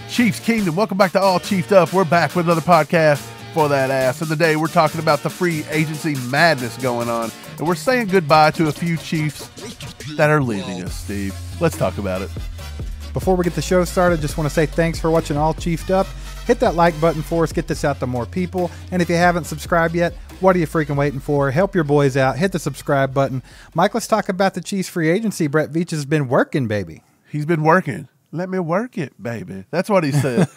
Chiefs Kingdom, welcome back to All Chiefed Up. We're back with another podcast for that ass. And today we're talking about the free agency madness going on. And we're saying goodbye to a few Chiefs that are leaving us, Steve. Let's talk about it. Before we get the show started, just want to say thanks for watching All Chiefed Up. Hit that like button for us, get this out to more people. And if you haven't subscribed yet, what are you freaking waiting for? Help your boys out. Hit the subscribe button. Mike, let's talk about the Chiefs free agency. Brett Veach has been working, baby. He's been working. Let me work it, baby. That's what he said.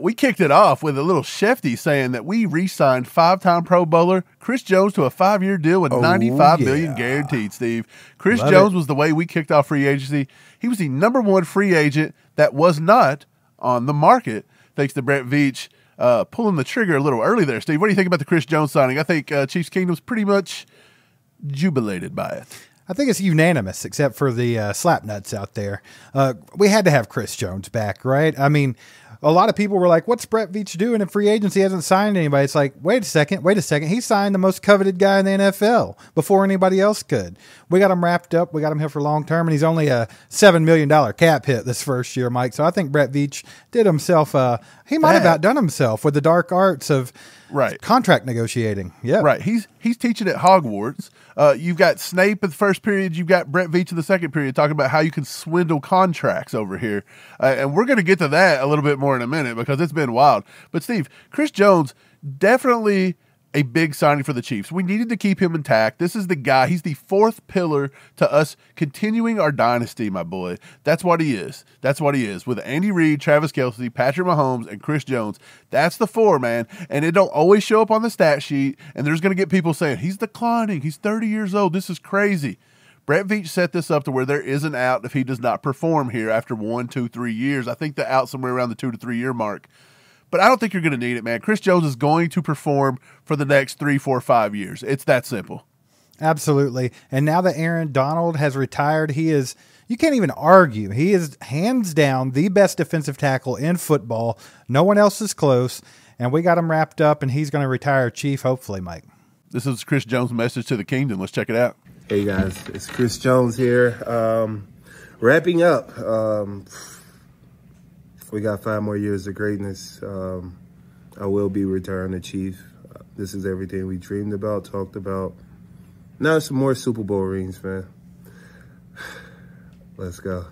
We kicked it off with a little Shefty saying that we re-signed five-time Pro Bowler Chris Jones to a 5-year deal with $95 million guaranteed, Steve. Chris Jones was the way we kicked off free agency. He was the #1 free agent that was not on the market, thanks to Brett Veach pulling the trigger a little early there, Steve. What do you think about the Chris Jones signing? I think Chiefs Kingdom's pretty much jubilated by it. I think it's unanimous, except for the slapnuts out there. We had to have Chris Jones back, right? I mean, a lot of people were like, what's Brett Veach doing in free agency? He hasn't signed anybody. It's like, wait a second. He signed the most coveted guy in the NFL before anybody else could. We got him wrapped up. We got him here for long term, and he's only a $7 million cap hit this first year, Mike. So I think Brett Veach did himself, he might have outdone himself with the dark arts of contract negotiating. Yeah, right. He's teaching at Hogwarts. You've got Snape in the first period. You've got Brett Veach in the second period talking about how you can swindle contracts over here. And we're going to get to that a little bit more in a minute because it's been wild. But, Steve, Chris Jones, definitely a big signing for the Chiefs. We needed to keep him intact. This is the guy. He's the fourth pillar to us continuing our dynasty, my boy. That's what he is. That's what he is. With Andy Reid, Travis Kelce, Patrick Mahomes, and Chris Jones. That's the four, man. And it don't always show up on the stat sheet. And there's going to get people saying, he's declining. He's 30 years old. This is crazy. Brett Veach set this up to where there is an out if he does not perform here after 1, 2, 3 years. I think the out somewhere around the 2 to 3 year mark. But I don't think you're going to need it, man. Chris Jones is going to perform for the next 3, 4, 5 years. It's that simple. Absolutely. And now that Aaron Donald has retired, you can't even argue. He is hands down the best defensive tackle in football. No one else is close. And we got him wrapped up, and he's going to retire Chief, hopefully, Mike. This is Chris Jones' message to the kingdom. Let's check it out. Hey, guys. It's Chris Jones here. Wrapping up. We got 5 more years of greatness. I will be retiring the Chief. This is everything we dreamed about, talked about. Now some more Super Bowl rings, man. Let's go.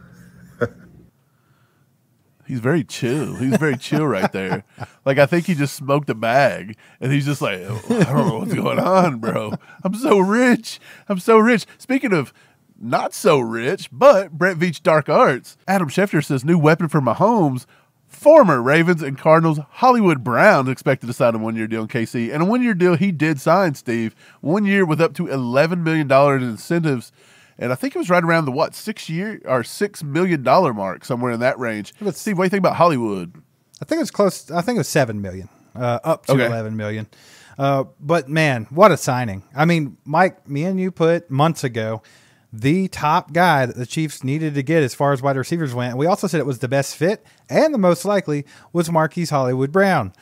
He's very chill. He's very chill right there. Like, I think he just smoked a bag, and he's just like, oh, I don't know what's going on, bro. I'm so rich. I'm so rich. Speaking of not so rich, but Brett Veach dark arts. Adam Schefter says new weapon for Mahomes. Former Ravens and Cardinals Hollywood Brown expected to sign a 1-year deal in KC. And a 1-year deal he did sign, Steve. 1 year with up to $11 million in incentives. And I think it was right around the, $6 million mark, somewhere in that range. But Steve, what do you think about Hollywood? I think it's close. I think it was $7 million, up to $11 million. But, man, what a signing. I mean, Mike, me and you put months ago the top guy that the Chiefs needed to get as far as wide receivers went. And we also said it was the best fit, and the most likely was Marquise Hollywood Brown.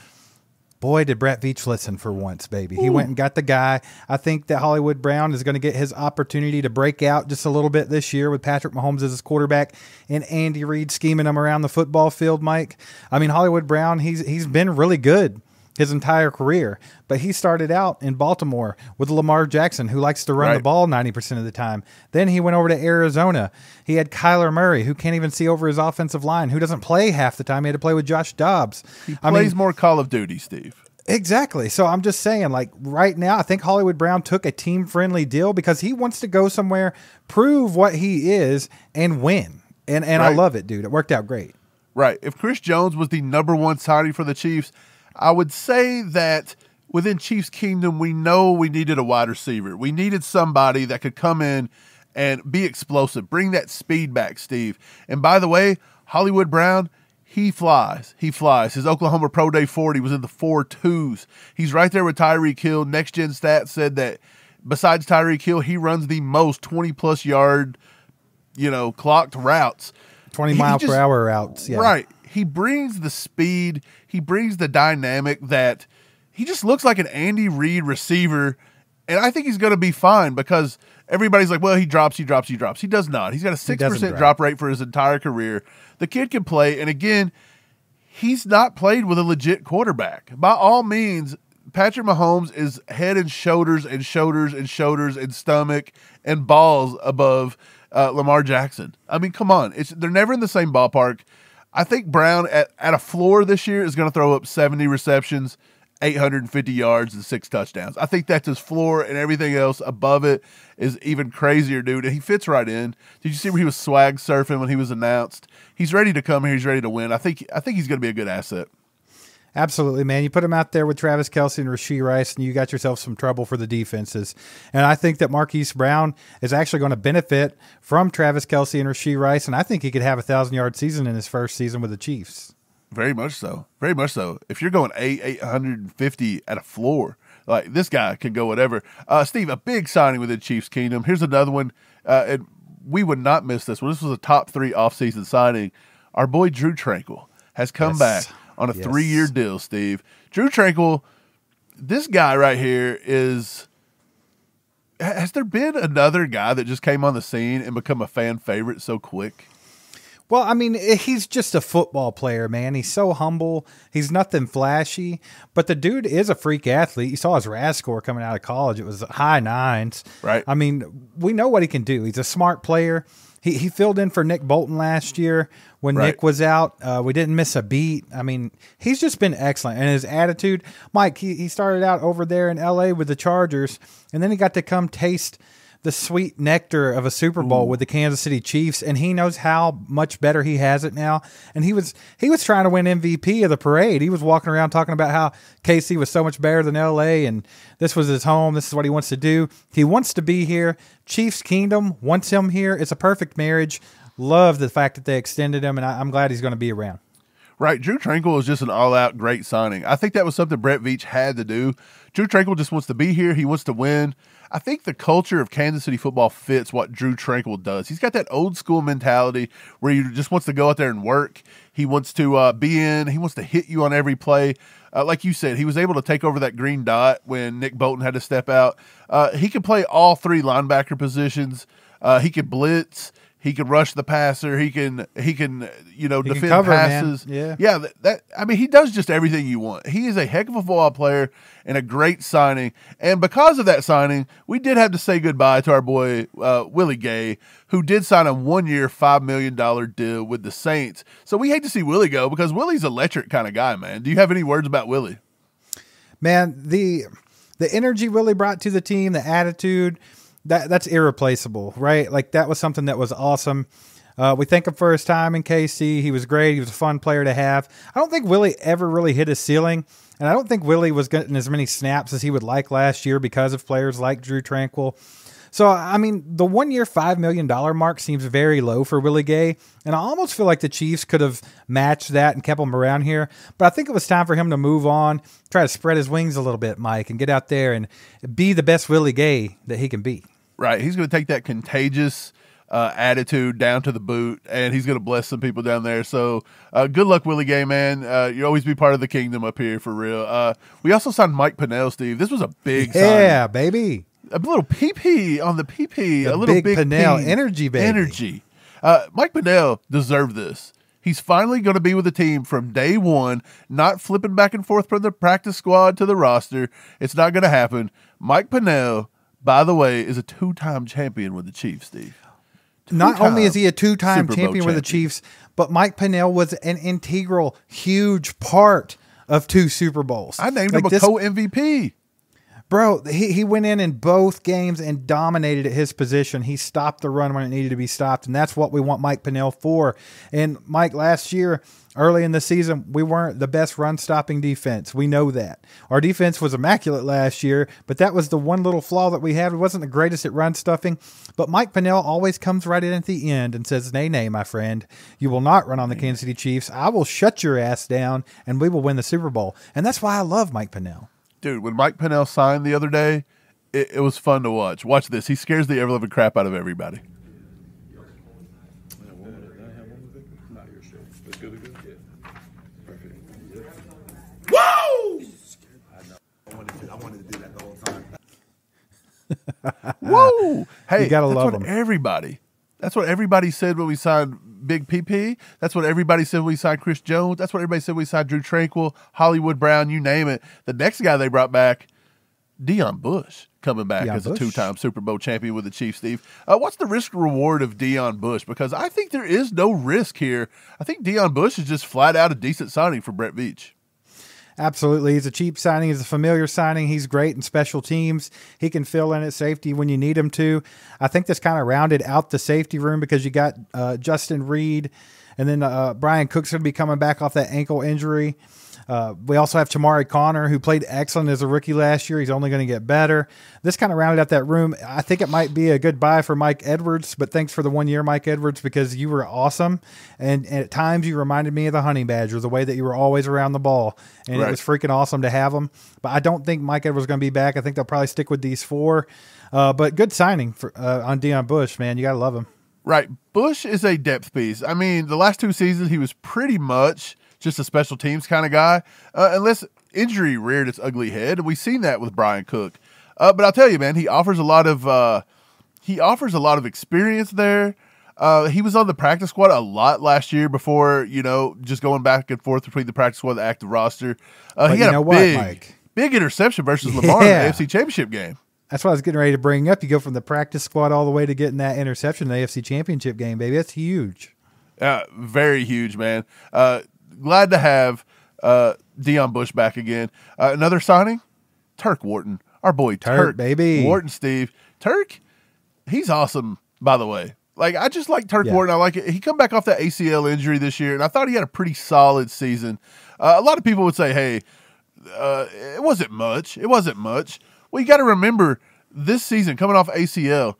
Boy, did Brett Veach listen for once, baby. He went and got the guy. I think that Hollywood Brown is going to get his opportunity to break out just a little bit this year with Patrick Mahomes as his quarterback and Andy Reid scheming him around the football field, Mike. I mean, Hollywood Brown, he's been really good his entire career, but he started out in Baltimore with Lamar Jackson, who likes to run the ball 90% of the time. Then he went over to Arizona. He had Kyler Murray, who can't even see over his offensive line, who doesn't play half the time. He had to play with Josh Dobbs. He plays more Call of Duty, Steve. Exactly. So I'm just saying, like, right now, I think Hollywood Brown took a team-friendly deal because he wants to go somewhere, prove what he is, and win. And I love it, dude. It worked out great. Right. If Chris Jones was the #1 signing for the Chiefs, I would say that within Chiefs Kingdom, we know we needed a wide receiver. We needed somebody that could come in and be explosive, bring that speed back, Steve. And by the way, Hollywood Brown, he flies. He flies. His Oklahoma Pro Day 40 was in the 4.2s. He's right there with Tyreek Hill. Next Gen Stats said that besides Tyreek Hill, he runs the most 20-plus yard, clocked routes. 20-mile-per-hour routes. Yeah. Right. He brings the speed. He brings the dynamic that he just looks like an Andy Reid receiver. And I think he's going to be fine because everybody's like, well, he drops. He does not. He's got a 6% drop rate for his entire career. The kid can play. And again, he's not played with a legit quarterback. By all means, Patrick Mahomes is head and shoulders and shoulders and shoulders and stomach and balls above Lamar Jackson. I mean, come on. They're never in the same ballpark. I think Brown at a floor this year is going to throw up 70 receptions, 850 yards, and 6 touchdowns. I think that's his floor, and everything else above it is even crazier, dude. And he fits right in. Did you see where he was swag surfing when he was announced? He's ready to come here. He's ready to win. I think he's going to be a good asset. Absolutely, man. You put him out there with Travis Kelce and Rashee Rice, and you got yourself some trouble for the defenses. And I think that Marquise Brown is actually going to benefit from Travis Kelce and Rashee Rice, and I think he could have a 1,000-yard season in his first season with the Chiefs. Very much so. Very much so. If you're going 850 at a floor, like this guy can go whatever. Steve, a big signing with the Chiefs Kingdom. Here's another one, and we would not miss this one. This was a top 3 offseason signing. Our boy Drue Tranquill has come back on a 3-year deal, Steve. Drue Tranquill, this guy right here is – has there been another guy that just came on the scene and become a fan favorite so quick? Well, I mean, he's just a football player, man. He's so humble. He's nothing flashy, but the dude is a freak athlete. You saw his RAS score coming out of college. It was high 9s. Right. I mean, we know what he can do. He's a smart player. He filled in for Nick Bolton last year when Nick was out. We didn't miss a beat. I mean, he's just been excellent. And his attitude, Mike, he started out over there in L.A. with the Chargers, and then he got to come taste the sweet nectar of a Super Bowl with the Kansas City Chiefs, and he knows how much better he has it now. And he was trying to win MVP of the parade. He was walking around talking about how KC was so much better than LA, and this was his home. This is what he wants to do. He wants to be here. Chiefs Kingdom wants him here. It's a perfect marriage. Love the fact that they extended him, and I'm glad he's going to be around. Right. Drue Tranquill is just an all-out great signing. I think that was something Brett Veach had to do. Drue Tranquill just wants to be here. He wants to win. I think the culture of Kansas City football fits what Drue Tranquill does. He's got that old-school mentality where he just wants to go out there and work. He wants to be in. He wants to hit you on every play. Like you said, he was able to take over that green dot when Nick Bolton had to step out. He can play all 3 linebacker positions. He can blitz. He can rush the passer. He can defend cover, passes. Man. Yeah. I mean, he does just everything you want. He is a heck of a football player and a great signing. And because of that signing, we did have to say goodbye to our boy Willie Gay, who did sign a 1-year, $5 million deal with the Saints. So we hate to see Willie go because Willie's an electric kind of guy, man. Do you have any words about Willie? Man, the energy Willie brought to the team, the attitude. That's irreplaceable, right? Like, that was something that was awesome. We thank him for his time in KC. He was great. He was a fun player to have. I don't think Willie ever really hit his ceiling, and I don't think Willie was getting as many snaps as he would like last year because of players like Drue Tranquill. So, I mean, the 1-year, $5 million mark seems very low for Willie Gay, and I almost feel like the Chiefs could have matched that and kept him around here. But I think it was time for him to move on, try to spread his wings a little bit, Mike, and get out there and be the best Willie Gay that he can be. Right. He's going to take that contagious attitude down to the boot, and he's going to bless some people down there. So good luck, Willie Gay, man. You always be part of the kingdom up here for real. We also signed Mike Pennell, Steve. This was a big sign. Yeah, baby. A little PP on the PP. The a little big Pennell P. energy, baby. Energy. Mike Pennell deserved this. He's finally going to be with the team from day one, not flipping back and forth from the practice squad to the roster. It's not going to happen. Mike Pennell, by the way, is a 2-time champion with the Chiefs, Steve. Not only is he a 2-time Super Bowl champion with the Chiefs, but Mike Pennell was an integral, huge part of 2 Super Bowls. I named him a co-MVP. Bro, he went in both games and dominated at his position. He stopped the run when it needed to be stopped, and that's what we want Mike Pennell for. And, Mike, last year, early in the season, we weren't the best run-stopping defense. We know that. Our defense was immaculate last year, but that was the one little flaw that we had. We wasn't the greatest at run-stuffing, but Mike Pennell always comes right in at the end and says, nay, my friend, you will not run on the Kansas City Chiefs. I will shut your ass down, and we will win the Super Bowl. And that's why I love Mike Pennell. Dude, when Mike Pennell signed the other day, it was fun to watch. Watch this. He scares the ever-living crap out of everybody. Whoa! I wanted to do that the whole time. Whoa! Hey, you gotta that's love what him. Everybody. That's what everybody said when we signed Big PP. That's what everybody said we signed Chris Jones. That's what everybody said we signed Drue Tranquill, Hollywood Brown, you name it. The next guy they brought back, Deion Bush, coming back as a two-time Super Bowl champion with the Chiefs, Steve. What's the risk-reward of Deion Bush? Because I think there is no risk here. I think Deion Bush is just flat out a decent signing for Brett Veach. Absolutely. He's a cheap signing. He's a familiar signing. He's great in special teams. He can fill in at safety when you need him to. I think this kind of rounded out the safety room because you got Justin Reed, and then Brian Cook's going to be coming back off that ankle injury. We also have Tamari Connor, who played excellent as a rookie last year. He's only going to get better. This kind of rounded out that room. I think it might be a good buy for Mike Edwards, but thanks for the 1 year, Mike Edwards, because you were awesome. And at times you reminded me of the Honey Badger, the way that you were always around the ball. And It was freaking awesome to have him. But I don't think Mike Edwards is going to be back. I think they'll probably stick with these four. But good signing on Deion Bush, man. You got to love him. Right. Bush is a depth piece. I mean, the last 2 seasons he was pretty much just a special teams kind of guy, unless injury reared its ugly head. And we've seen that with Brian Cook. But I'll tell you, man, he offers a lot of experience there. He was on the practice squad a lot last year before, just going back and forth between the practice squad and the active roster. He had a big interception versus Lamar in the AFC Championship game. That's what I was getting ready to bring up. You go from the practice squad all the way to getting that interception in the AFC Championship game, baby. That's huge. Very huge, man. Glad to have Deion Bush back again. Another signing, Turk Wharton. Our boy Turk, baby. Wharton, Steve. Turk, he's awesome, by the way. Like, I just like Turk Wharton. I like it. He come back off that ACL injury this year, and I thought he had a pretty solid season. A lot of people would say, hey, it wasn't much. It wasn't much. Well, you got to remember, this season, coming off ACL,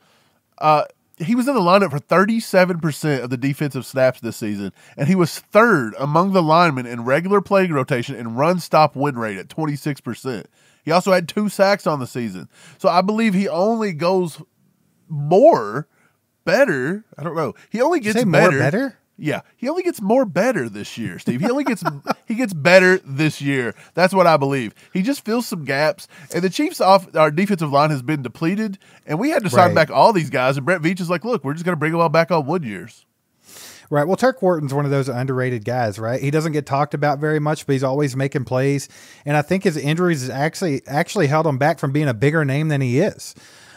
he was in the lineup for 37% of the defensive snaps this season, and he was third among the linemen in regular playing rotation and run-stop win rate at 26%. He also had 2 sacks on the season. So I believe he only goes better. I don't know. He only gets better. More better? Yeah, he only gets more better this year, Steve. He gets better this year. That's what I believe. He just fills some gaps, and the Chiefs' our defensive line has been depleted, and we had to sign back all these guys. And Brett Veach is like, look, we're just going to bring them all back on 1 years. Right. Well, Turk Wharton's one of those underrated guys, right? He doesn't get talked about very much, but he's always making plays, and I think his injuries has actually held him back from being a bigger name than he is.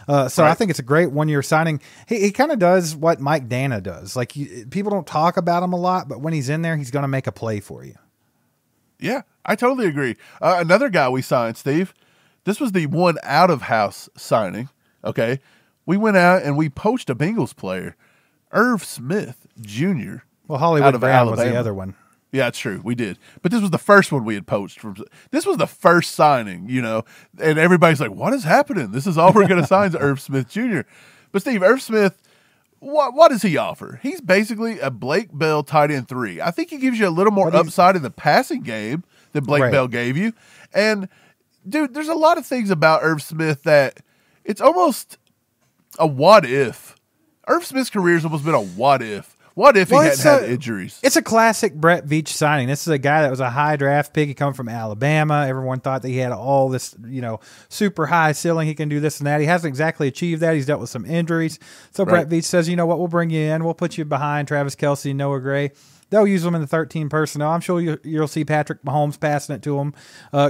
I think it's a great 1 year signing. He kind of does what Mike Dana does. Like, people don't talk about him a lot, but when he's in there, he's going to make a play for you. Yeah, I totally agree. Another guy we signed, Steve, this was the one out-of-house signing, okay? We went out and we poached a Bengals player, Irv Smith Jr. Well, Hollywood Brown was the other one. Yeah, it's true. We did. But this was the first one we had poached. This was the first signing, and everybody's like, what is happening? This is all we're going to sign is Irv Smith Jr. But, Steve, Irv Smith, what does he offer? He's basically a Blake Bell tight end 3. I think he gives you a little more upside in the passing game than Blake Bell gave you. And, dude, there's a lot of things about Irv Smith that it's almost a what if. Irv Smith's career has almost been a what if. What if he hadn't had injuries? It's a classic Brett Veach signing. This is a guy that was a high draft pick. He come from Alabama. Everyone thought that he had all this, super high ceiling. He can do this and that. He hasn't exactly achieved that. He's dealt with some injuries. So Brett Veach says, you know what, we'll bring you in. We'll put you behind Travis Kelce, Noah Gray. They'll use them in the 13 personnel. I'm sure you'll see Patrick Mahomes passing it to him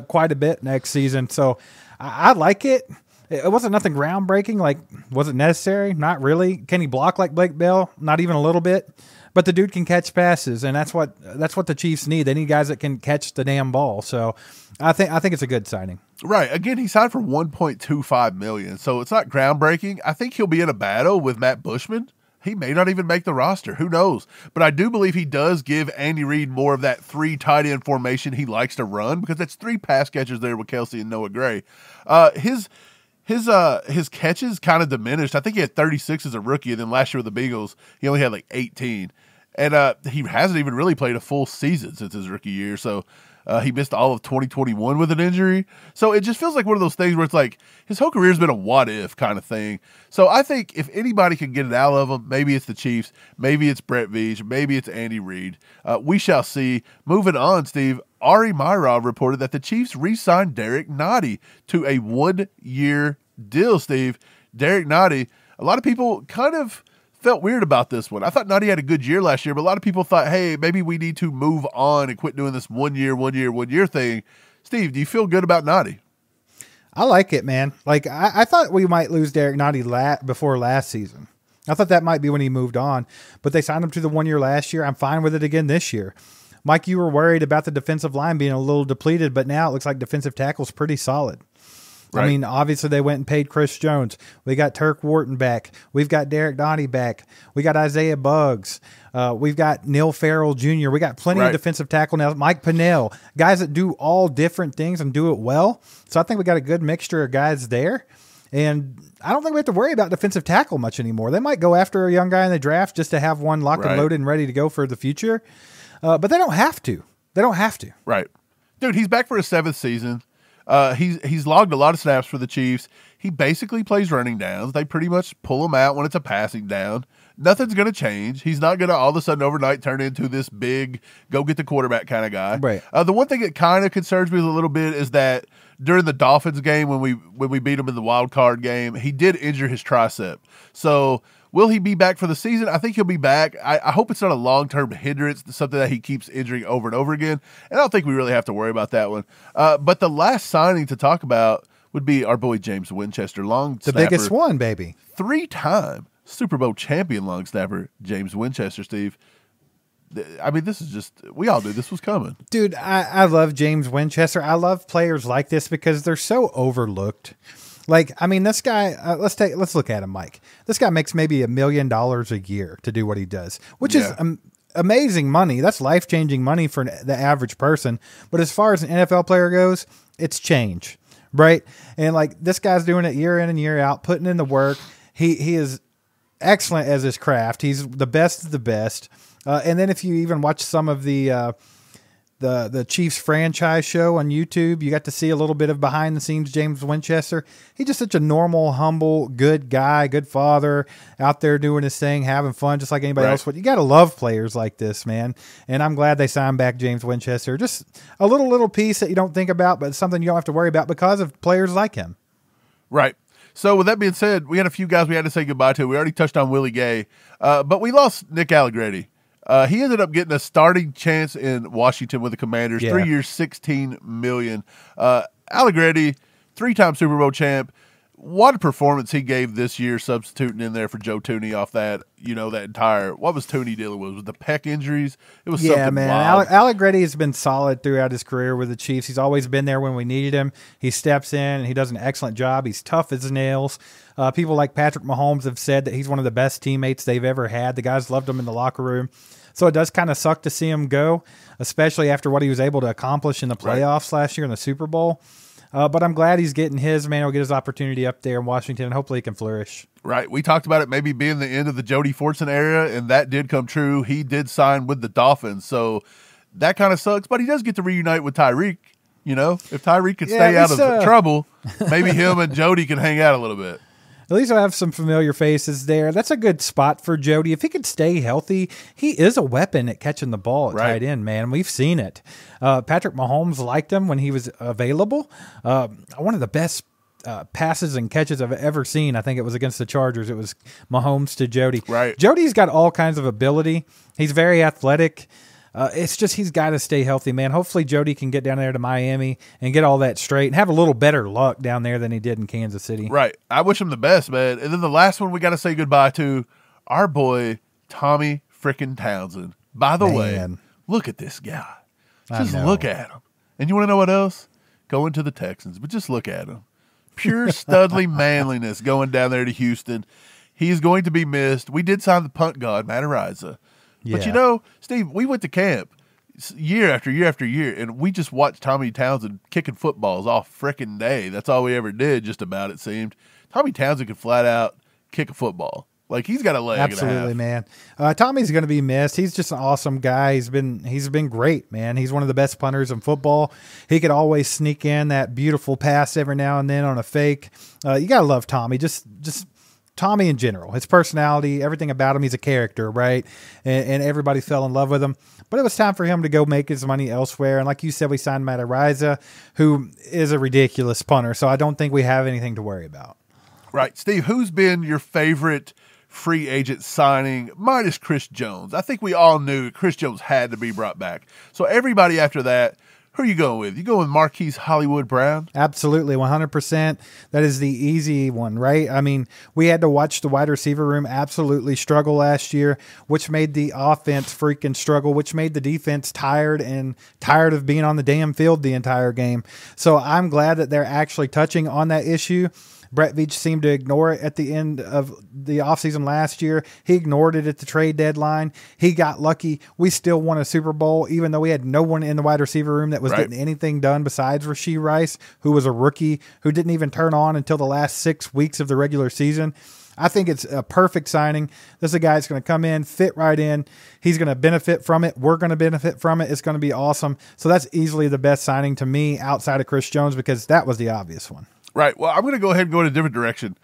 quite a bit next season. So I like it. It wasn't nothing groundbreaking. Like, was it necessary? Not really. Can he block like Blake Bell? Not even a little bit. But the dude can catch passes, and that's what the Chiefs need. They need guys that can catch the damn ball. So I think it's a good signing. Right. Again, he signed for $1.25 million, so it's not groundbreaking. I think he'll be in a battle with Matt Bushman. He may not even make the roster. Who knows? But I do believe he does give Andy Reid more of that 3 tight end formation he likes to run, because that's 3 pass catchers there with Kelce and Noah Gray. His catches kind of diminished. I think he had 36 as a rookie, and then last year with the Bengals, he only had like 18. And he hasn't even really played a full season since his rookie year. So he missed all of 2021 with an injury. So it just feels like one of those things where it's like his whole career has been a what-if kind of thing. So I think if anybody can get it out of him, maybe it's the Chiefs, maybe it's Brett Veach, maybe it's Andy Reid. We shall see. Moving on, Steve, Ari Myrov reported that the Chiefs re-signed Derek Nottie to a 1 year deal, Steve. Derek Nottie, a lot of people kind of felt weird about this one. I thought Nutty had a good year last year, but a lot of people thought, hey, maybe we need to move on and quit doing this 1 year thing. Steve, do you feel good about Nutty? I like it, man. Like, I thought we might lose Derek Nutty before last season. I thought that might be when he moved on, but they signed him to the 1 year last year. I'm fine with it again this year. Mike, you were worried about the defensive line being a little depleted, but now it looks like defensive tackle's pretty solid. Right. I mean, obviously they went and paid Chris Jones. We got Turk Wharton back. We've got Derek Nutty back. We got Isaiah Buggs. We've got Neil Farrell Jr. We got plenty of defensive tackle now. Mike Pennell, guys that do all different things and do it well. So I think we got a good mixture of guys there. And I don't think we have to worry about defensive tackle much anymore. They might go after a young guy in the draft just to have one locked and loaded and ready to go for the future. But they don't have to. They don't have to. Right. Dude, he's back for his 7th season. He's logged a lot of snaps for the Chiefs. He basically plays running downs. They pretty much pull him out when it's a passing down. Nothing's going to change. He's not going to all of a sudden overnight turn into this big go get the quarterback kind of guy. Right. The one thing that kind of concerns me a little bit is that during the Dolphins game when we beat him in the wild card game, he did injure his tricep. So will he be back for the season? I think he'll be back. I hope it's not a long-term hindrance, something that he keeps injuring over and over again. And I don't think we really have to worry about that one. But the last signing to talk about would be our boy James Winchester, long snapper. The biggest one, baby. 3-time Super Bowl champion long snapper, James Winchester, Steve. I mean, this is just, we all knew this was coming. Dude, I love James Winchester. I love players like this because they're so overlooked. Like, I mean, this guy, let's look at him, Mike. This guy makes maybe $1 million a year to do what he does, which is amazing money. That's life-changing money for the average person. But as far as an NFL player goes, it's change, right? And like, this guy's doing it year in and year out, putting in the work. He is excellent as his craft. He's the best of the best. And then if you even watch some of the Chiefs franchise show on YouTube, you got to see a little bit of behind the scenes James Winchester. He's just such a normal, humble, good guy, good father, out there doing his thing, having fun, just like anybody else would. You got to love players like this, man. And I'm glad they signed back James Winchester. Just a little piece that you don't think about, but something you don't have to worry about because of players like him. Right. So with that being said, we had a few guys we had to say goodbye to. We already touched on Willie Gay, but we lost Nick Allegretti. He ended up getting a starting chance in Washington with the Commanders. 3 years, $16 million. Allegretti, 3-time Super Bowl champ. What a performance he gave this year, substituting in there for Joe Thuney off that, that entire, what was Thuney dealing with the pec injuries? It was something man. wild. Allegretti has been solid throughout his career with the Chiefs. He's always been there when we needed him. He steps in and he does an excellent job. He's tough as nails. People like Patrick Mahomes have said that he's one of the best teammates they've ever had. The guys loved him in the locker room. So it does kind of suck to see him go, especially after what he was able to accomplish in the playoffs last year in the Super Bowl. But I'm glad he's getting his, man. He'll get his opportunity up there in Washington, and hopefully he can flourish. Right. We talked about it maybe being the end of the Jody Fortson era, and that did come true. He did sign with the Dolphins, so that kind of sucks. But he does get to reunite with Tyreek. If Tyreek could stay out of trouble, maybe him and Jody can hang out a little bit. At least I have some familiar faces there. That's a good spot for Jody. If he could stay healthy, he is a weapon at catching the ball at tight end, man. We've seen it. Patrick Mahomes liked him when he was available. One of the best passes and catches I've ever seen, I think it was against the Chargers. It was Mahomes to Jody. Right. Jody's got all kinds of ability. He's very athletic. It's just he's got to stay healthy, man. Hopefully Jody can get down there to Miami and get all that straight and have a little better luck down there than he did in Kansas City. Right. I wish him the best, man. And then the last one we got to say goodbye to, our boy Tommy frickin' Townsend. By the way, look at this guy. Just look at him. And you want to know what else? Going to the Texans, but just look at him. Pure studly manliness going down there to Houston. He's going to be missed. We did sign the punt god, Matt Ariza. But Steve, we went to camp year after year after year, and we just watched Tommy Townsend kicking footballs all frickin' day. That's all we ever did, just about, it seemed. Tommy Townsend could flat out kick a football. Like, he's got a leg. Absolutely, man. Tommy's going to be missed. He's just an awesome guy. He's been great, man. He's one of the best punters in football. He could always sneak in that beautiful pass every now and then on a fake. You got to love Tommy. Just Tommy in general, his personality, everything about him, he's a character, right? And everybody fell in love with him. But it was time for him to go make his money elsewhere. And like you said, we signed Matt Ariza, who is a ridiculous punter. So I don't think we have anything to worry about. Right. Steve, who's been your favorite free agent signing, minus Chris Jones. I think we all knew Chris Jones had to be brought back. So everybody after that, who are you going with? You going with Marquise Hollywood Brown? Absolutely, 100%. That is the easy one, right? I mean, we had to watch the wide receiver room absolutely struggle last year, which made the offense freaking struggle, which made the defense tired of being on the damn field the entire game. So I'm glad that they're actually touching on that issue. Brett Veach seemed to ignore it at the end of the offseason last year. He ignored it at the trade deadline. He got lucky. We still won a Super Bowl, even though we had no one in the wide receiver room that was getting anything done besides Rashee Rice, who was a rookie, who didn't even turn on until the last 6 weeks of the regular season. I think it's a perfect signing. This is a guy that's going to come in, fit right in. He's going to benefit from it. We're going to benefit from it. It's going to be awesome. So that's easily the best signing to me outside of Chris Jones, because that was the obvious one. Right. Well, I'm going to go ahead and go in a different direction.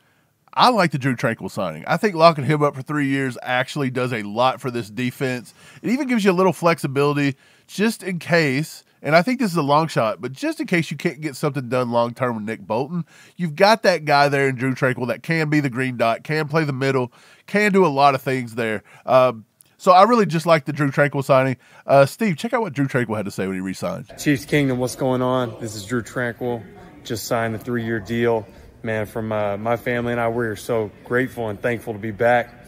I like the Drue Tranquill signing. I think locking him up for 3 years actually does a lot for this defense. It even gives you a little flexibility just in case, and I think this is a long shot, but just in case you can't get something done long-term with Nick Bolton, you've got that guy there in Drue Tranquill that can be the green dot, can play the middle, can do a lot of things there. So I really just like the Drue Tranquill signing. Steve, check out what Drue Tranquill had to say when he re-signed. Chiefs Kingdom, what's going on? This is Drue Tranquill. Just signed the 3-year deal. Man, from my family and I, we're so grateful and thankful to be back.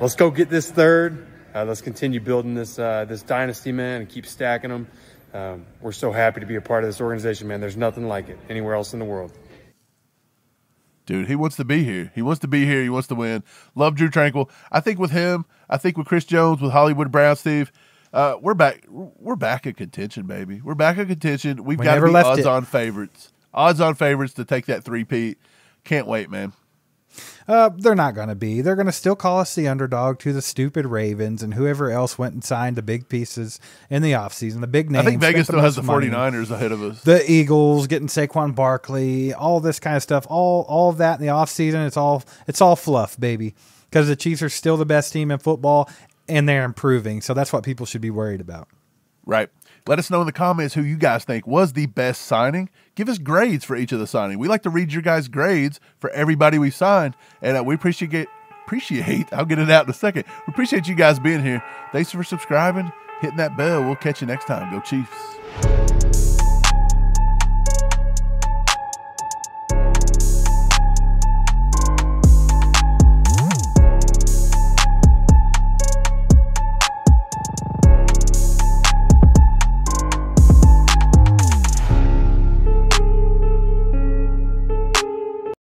Let's go get this third. Let's continue building this this dynasty, man, and keep stacking them. We're so happy to be a part of this organization, man. There's nothing like it anywhere else in the world. Dude, he wants to be here. He wants to be here. He wants to win. Love Drue Tranquill. I think with him, I think with Chris Jones, with Hollywood Brown, Steve, we're back. We're back in contention, baby. We're back in contention. We've got to be odds-on favorites. Odds-on favorites to take that three-peat. Can't wait, man. They're not going to be. They're going to still call us the underdog to the stupid Ravens and whoever else went and signed the big pieces in the offseason, the big names. I think Vegas still has the 49ers ahead of us. The Eagles getting Saquon Barkley, all this kind of stuff, all of that in the offseason, it's all fluff, baby, because the Chiefs are still the best team in football and they're improving. So that's what people should be worried about. Right. Let us know in the comments who you guys think was the best signing. Give us grades for each of the signing. We like to read your guys' grades for everybody we signed, and we appreciate. I'll get it out in a second. We appreciate you guys being here. Thanks for subscribing, hitting that bell. We'll catch you next time. Go Chiefs.